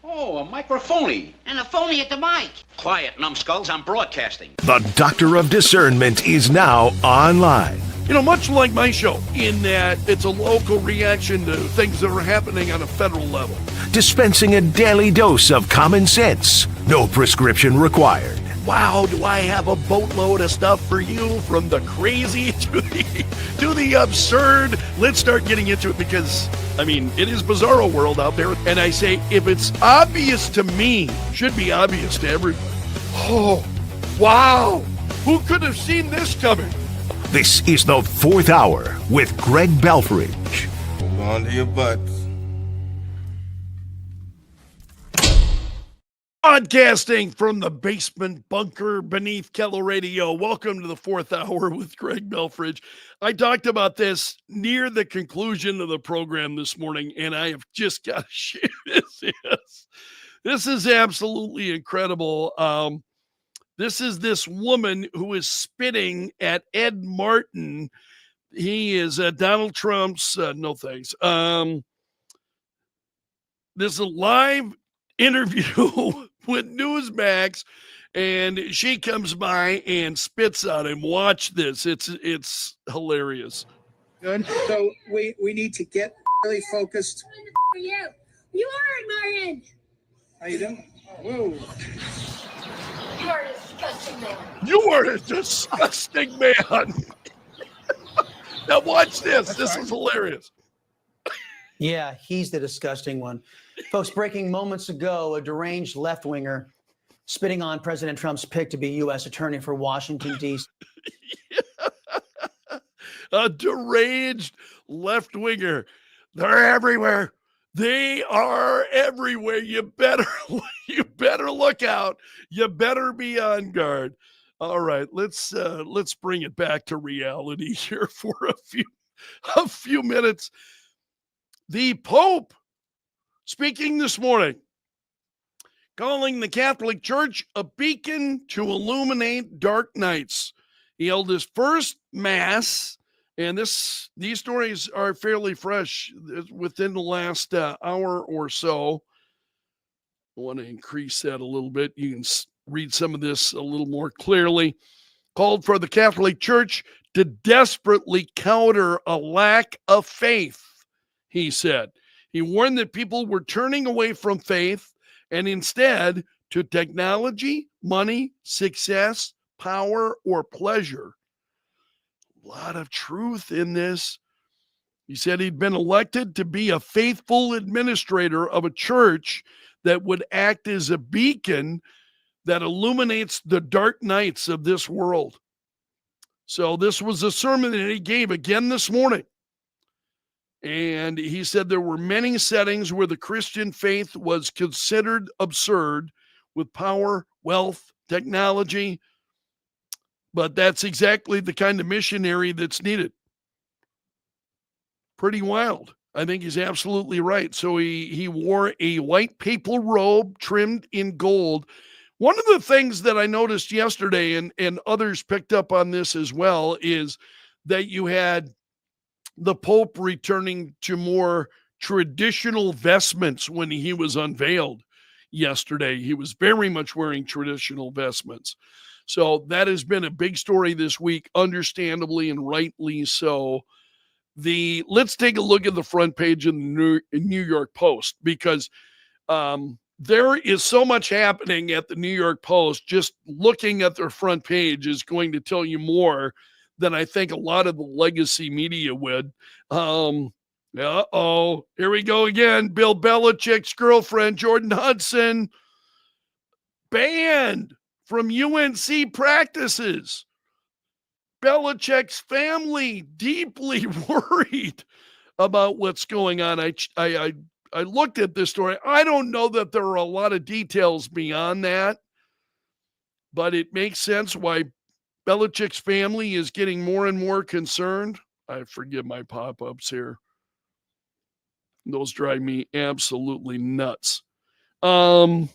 Oh, a microphony. And a phony at the mic. Quiet, numbskulls, I'm broadcasting. The Doctor of Discernment is now online. You know, much like my show, in that it's a local reaction to things that are happening on a federal level. Dispensing a daily dose of common sense. No prescription required. Wow, do I have a boatload of stuff for you, from the crazy to the absurd. Let's start getting into it because, I mean, it is bizarro world out there. And I say, if it's obvious to me, should be obvious to everyone. Oh, wow. Who could have seen this coming? This is the Fourth Hour with Greg Belfrage. Hold on to your butts. Broadcasting from the basement bunker beneath Keller Radio. Welcome to the Fourth Hour with Greg Belfrage. I talked about this near the conclusion of the program this morning, and I have just got to share this. This is absolutely incredible. This is this woman who is spitting at Ed Martin. He is Donald Trump's, no thanks. This is a live interview with Newsmax, and she comes by and spits on him. Watch this. It's hilarious. Good. So we need to get really focused. For you. You are Martin. How you doing? Whoa. You are a disgusting man. You are a disgusting man. Now watch this. This is hilarious. Yeah, he's the disgusting one. Folks, breaking moments ago, a deranged left-winger spitting on President Trump's pick to be U.S. Attorney for Washington, D.C. A deranged left-winger. They're everywhere. They are everywhere. You better look out. You better be on guard. All right, let's bring it back to reality here for a few minutes. The Pope speaking this morning, calling the Catholic Church a beacon to illuminate dark nights. He held his first Mass, and these stories are fairly fresh within the last hour or so. I want to increase that a little bit. You can read some of this a little more clearly. Called for the Catholic Church to desperately counter a lack of faith, he said. He warned that people were turning away from faith and instead to technology, money, success, power, or pleasure. A lot of truth in this. He said he'd been elected to be a faithful administrator of a church that would act as a beacon that illuminates the dark nights of this world. So this was a sermon that he gave again this morning. And he said there were many settings where the Christian faith was considered absurd with power, wealth, technology. But that's exactly the kind of missionary that's needed. Pretty wild. I think he's absolutely right. So he wore a white papal robe trimmed in gold. One of the things that I noticed yesterday, and others picked up on this as well, is that you had the Pope returning to more traditional vestments when he was unveiled yesterday. He was very much wearing traditional vestments. So that has been a big story this week, understandably and rightly so. Let's take a look at the front page of the New York Post, because there is so much happening at the New York Post. Just looking at their front page is going to tell you more than I think a lot of the legacy media would. Here we go again. Bill Belichick's girlfriend, Jordan Hudson, banned from UNC practices. Belichick's family deeply worried about what's going on. I looked at this story. I don't know that there are a lot of details beyond that, but it makes sense why Belichick's family is getting more and more concerned. I forgive my pop-ups here. Those drive me absolutely nuts. I'm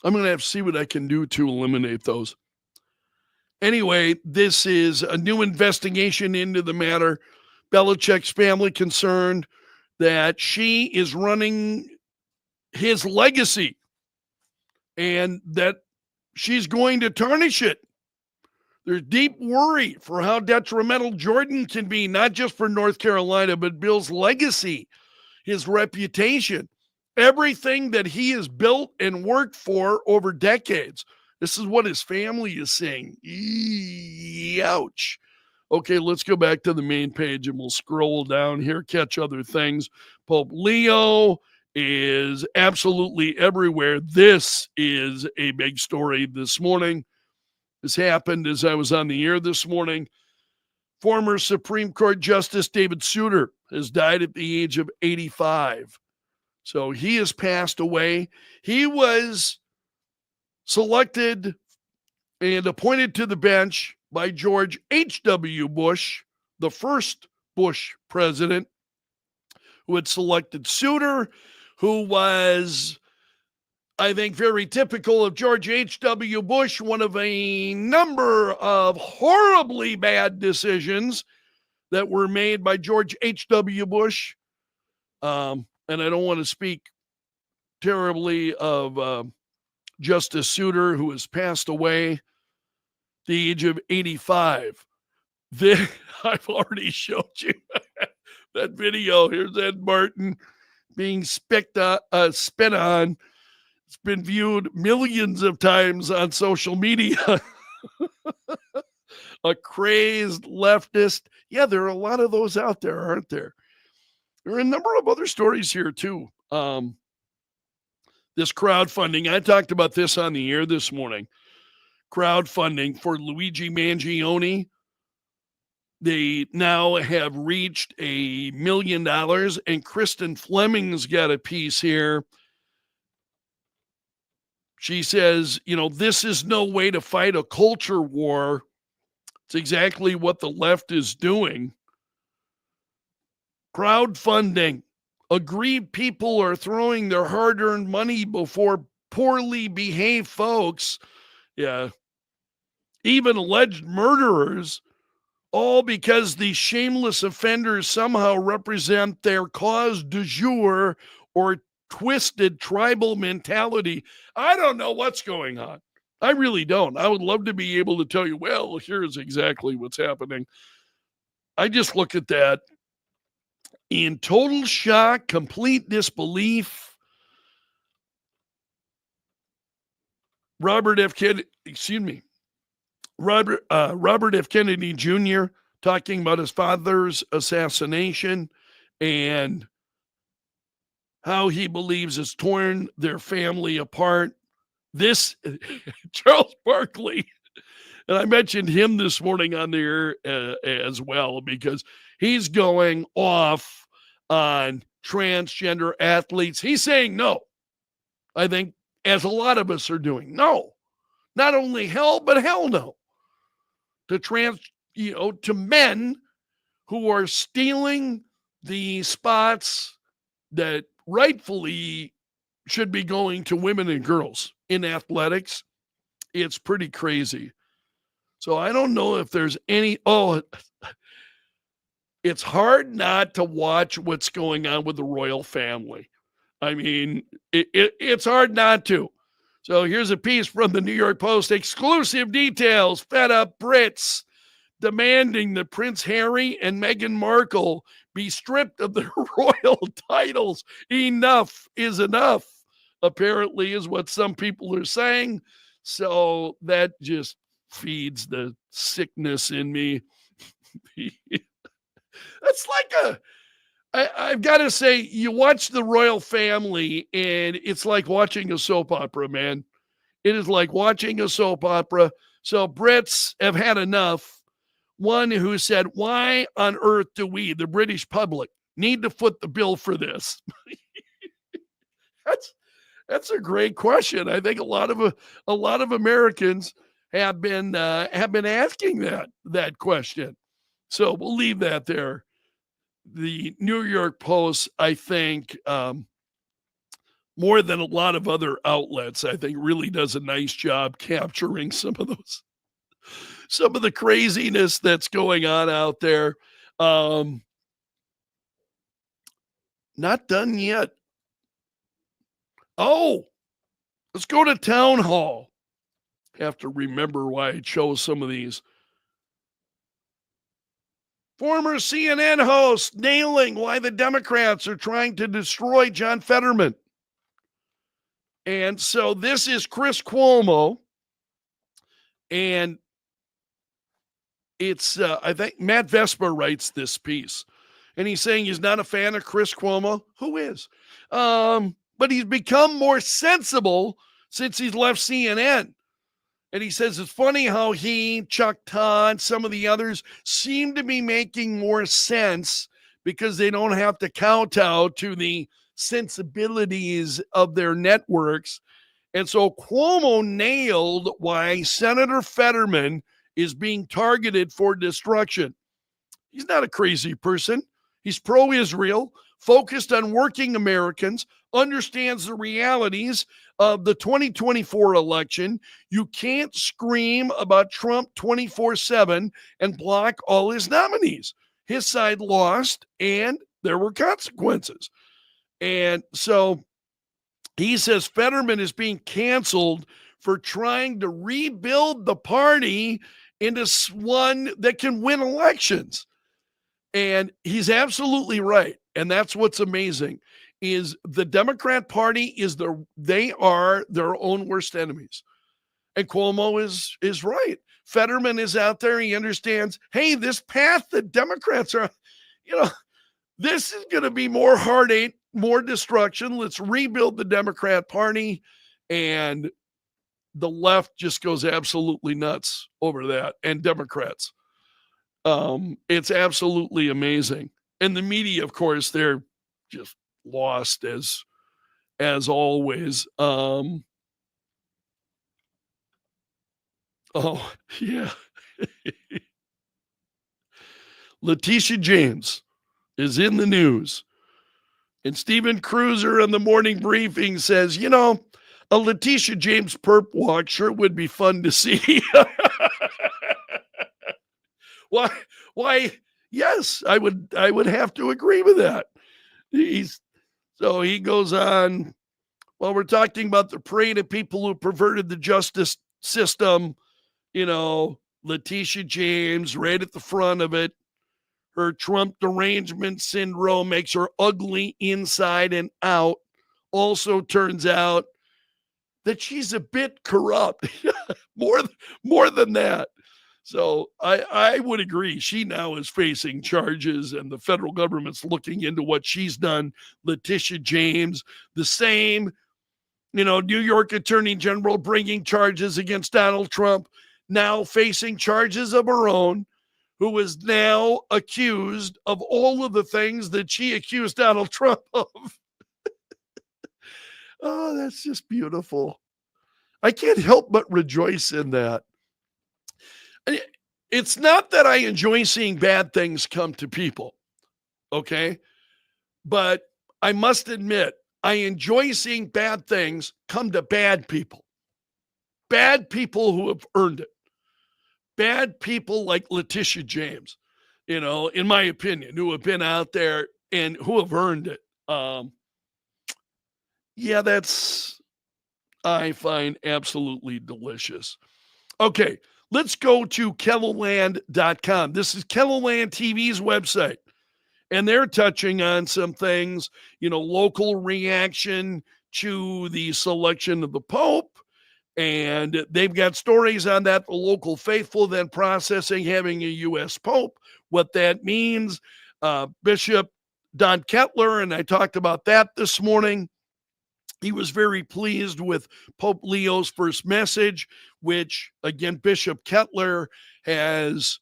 going to have to see what I can do to eliminate those. Anyway, this is a new investigation into the matter. Belichick's family concerned that she is running his legacy and that she's going to tarnish it. There's deep worry for how detrimental Jordan can be, not just for North Carolina, but Bill's legacy, his reputation, everything that he has built and worked for over decades. This is what his family is saying. Ouch. Okay, let's go back to the main page and we'll scroll down here, catch other things. Pope Leo is absolutely everywhere. This is a big story this morning. This happened as I was on the air this morning. Former Supreme Court Justice David Souter has died at the age of 85. So he has passed away. He was selected and appointed to the bench by George H.W. Bush, the first Bush president, who had selected Souter, who was, I think, very typical of George H.W. Bush, one of a number of horribly bad decisions that were made by George H.W. Bush. And I don't want to speak terribly of Justice Souter, who has passed away at the age of 85. I've already showed you that video. Here's Ed Martin being spit on. It's been viewed millions of times on social media. A crazed leftist. Yeah, there are a lot of those out there, aren't there? There are a number of other stories here, too. This crowdfunding, I talked about this on the air this morning. Crowdfunding for Luigi Mangione. They now have reached $1 million, and Kristen Fleming's got a piece here. She says, this is no way to fight a culture war. It's exactly what the left is doing. Crowdfunding. Aggrieved people are throwing their hard-earned money before poorly behaved folks. Yeah. Even alleged murderers, all because the shameless offenders somehow represent their cause du jour or twisted tribal mentality. I don't know what's going on. I really don't. I would love to be able to tell you, well, here's exactly what's happening. I just look at that in total shock, complete disbelief. Robert F. Kennedy Jr. talking about his father's assassination and how he believes it's torn their family apart. This, Charles Barkley, and I mentioned him this morning on the air as well, because he's going off on transgender athletes. He's saying no. I think, as a lot of us are doing, no. Not only hell, but hell no. To men who are stealing the spots that rightfully should be going to women and girls in athletics. It's pretty crazy. So I don't know if there's any, it's hard not to watch what's going on with the royal family. I mean, it's hard not to. So here's a piece from the New York Post. Exclusive details. Fed up Brits demanding that Prince Harry and Meghan Markle be stripped of their royal titles. Enough is enough, apparently, is what some people are saying. So that just feeds the sickness in me. That's like I've got to say, you watch the royal family and it's like watching a soap opera, man. It is like watching a soap opera. So Brits have had enough. One who said, why on earth do we, the British public, need to foot the bill for this? That's a great question. I think a lot of Americans have been asking that question. So we'll leave that there. The New York Post, I think, more than a lot of other outlets, I think really does a nice job capturing some of the craziness that's going on out there. Not done yet. Oh, let's go to town hall. Have to remember why I chose some of these. Former CNN host nailing why the Democrats are trying to destroy John Fetterman. And so this is Chris Cuomo. And it's, I think Matt Vespa writes this piece. And he's saying he's not a fan of Chris Cuomo. Who is? But he's become more sensible since he's left CNN. And he says it's funny how he, Chuck Todd, some of the others seem to be making more sense because they don't have to kowtow to the sensibilities of their networks. And so Cuomo nailed why Senator Fetterman is being targeted for destruction. He's not a crazy person. He's pro-Israel, focused on working Americans, understands the realities of the 2024 election. You can't scream about Trump 24/7 and block all his nominees. His side lost, and there were consequences. And so he says Fetterman is being canceled for trying to rebuild the party into one that can win elections. And he's absolutely right. And that's what's amazing is the Democrat Party they are their own worst enemies. And Cuomo is right. Fetterman is out there. He understands, hey, this path that Democrats are, this is going to be more heartache, more destruction. Let's rebuild the Democrat Party. And the left just goes absolutely nuts over that. And Democrats. It's absolutely amazing. And the media, of course, they're just lost as always. Oh, yeah. Letitia James is in the news. And Stephen Cruiser on the morning briefing says, a Letitia James perp walk sure would be fun to see. Why? Yes, I would have to agree with that. So he goes on. Well, we're talking about the parade of people who perverted the justice system. Letitia James right at the front of it. Her Trump derangement syndrome makes her ugly inside and out. Also turns out that she's a bit corrupt. more than that. So I would agree. She now is facing charges and the federal government's looking into what she's done. Letitia James, the same, New York Attorney General bringing charges against Donald Trump, now facing charges of her own, who is now accused of all of the things that she accused Donald Trump of. Oh, that's just beautiful. I can't help but rejoice in that. It's not that I enjoy seeing bad things come to people, okay? But I must admit, I enjoy seeing bad things come to bad people. Bad people who have earned it. Bad people like Letitia James, in my opinion, who have been out there and who have earned it. That's, I find absolutely delicious. Okay, let's go to KELLOLAND.com. This is KELLOLAND TV's website, and they're touching on some things, local reaction to the selection of the Pope, and they've got stories on that, the local faithful then processing having a U.S. Pope, what that means. Bishop Don Kettler, and I talked about that this morning. He was very pleased with Pope Leo's first message, which, again, Bishop Kettler has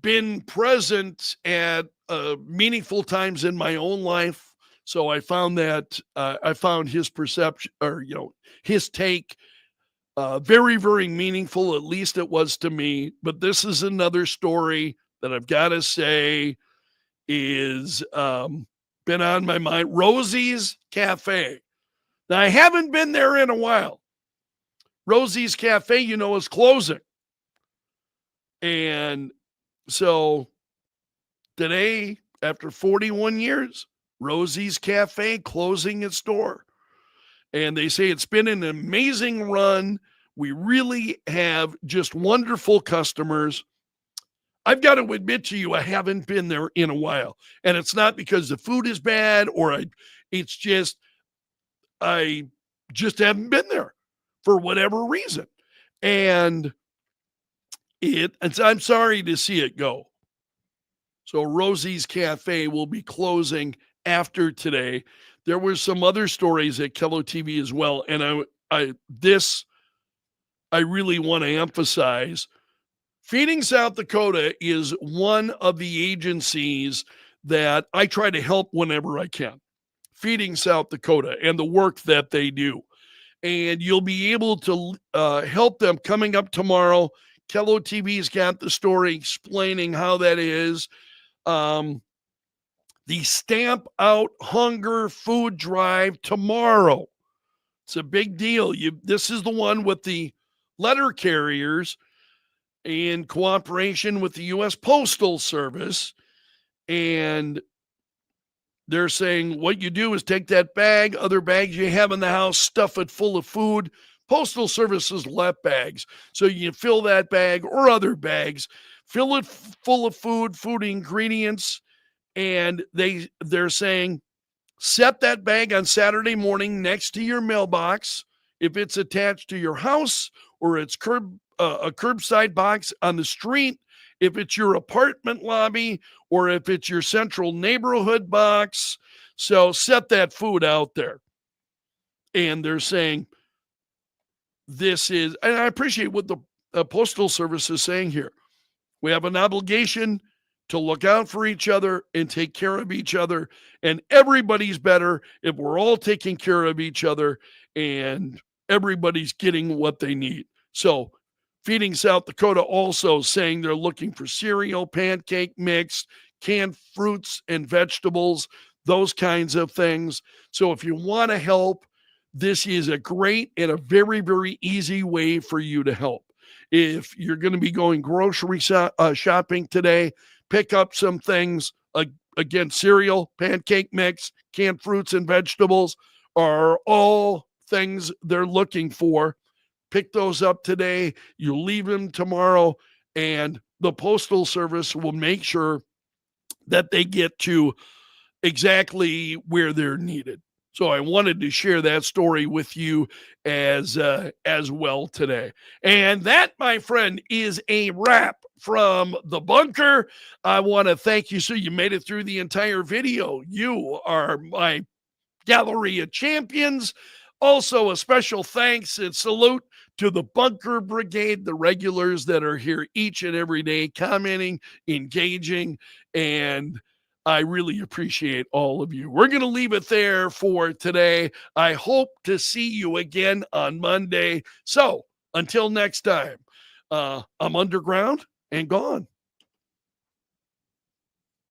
been present at meaningful times in my own life. So I found his perception, or, his take very, very meaningful. At least it was to me. But this is another story that I've got to say is been on my mind. Rosie's Cafe. Now, I haven't been there in a while. Rosie's Cafe, is closing. And so today, after 41 years, Rosie's Cafe closing its door. And they say it's been an amazing run. We really have just wonderful customers. I've got to admit to you, I haven't been there in a while. And it's not because the food is bad it's just, I just haven't been there for whatever reason. And I'm sorry to see it go. So Rosie's Cafe will be closing after today. There were some other stories at Kello TV as well. And I really want to emphasize. Feeding South Dakota is one of the agencies that I try to help whenever I can. Feeding South Dakota and the work that they do. And you'll be able to help them coming up tomorrow. Kello TV's got the story explaining how that is. The Stamp Out Hunger food drive tomorrow. It's a big deal. This is the one with the letter carriers in cooperation with the U.S. Postal Service. And they're saying what you do is take that bag, other bags you have in the house, stuff it full of food. Postal Service's left bags. So you fill that bag or other bags, fill it full of food ingredients. And they're saying, set that bag on Saturday morning next to your mailbox. If it's attached to your house or it's a curbside box on the street, if it's your apartment lobby, or if it's your central neighborhood box. So set that food out there. And they're saying this is, and I appreciate what the Postal Service is saying here. We have an obligation to look out for each other and take care of each other. And everybody's better if we're all taking care of each other and everybody's getting what they need. So Feeding South Dakota also saying they're looking for cereal, pancake mix, canned fruits and vegetables, those kinds of things. So if you want to help, this is a great and a very, very easy way for you to help. If you're going to be going grocery shopping today, pick up some things. Again, cereal, pancake mix, canned fruits and vegetables are all things they're looking for. Pick those up today. You leave them tomorrow, and the Postal Service will make sure that they get to exactly where they're needed. So I wanted to share that story with you as well today. And that, my friend, is a wrap from the bunker. I want to thank you. So you made it through the entire video. You are my gallery of champions. Also, a special thanks and salute to the Bunker Brigade, the regulars that are here each and every day, commenting, engaging, and I really appreciate all of you. We're going to leave it there for today. I hope to see you again on Monday. So until next time, I'm underground and gone.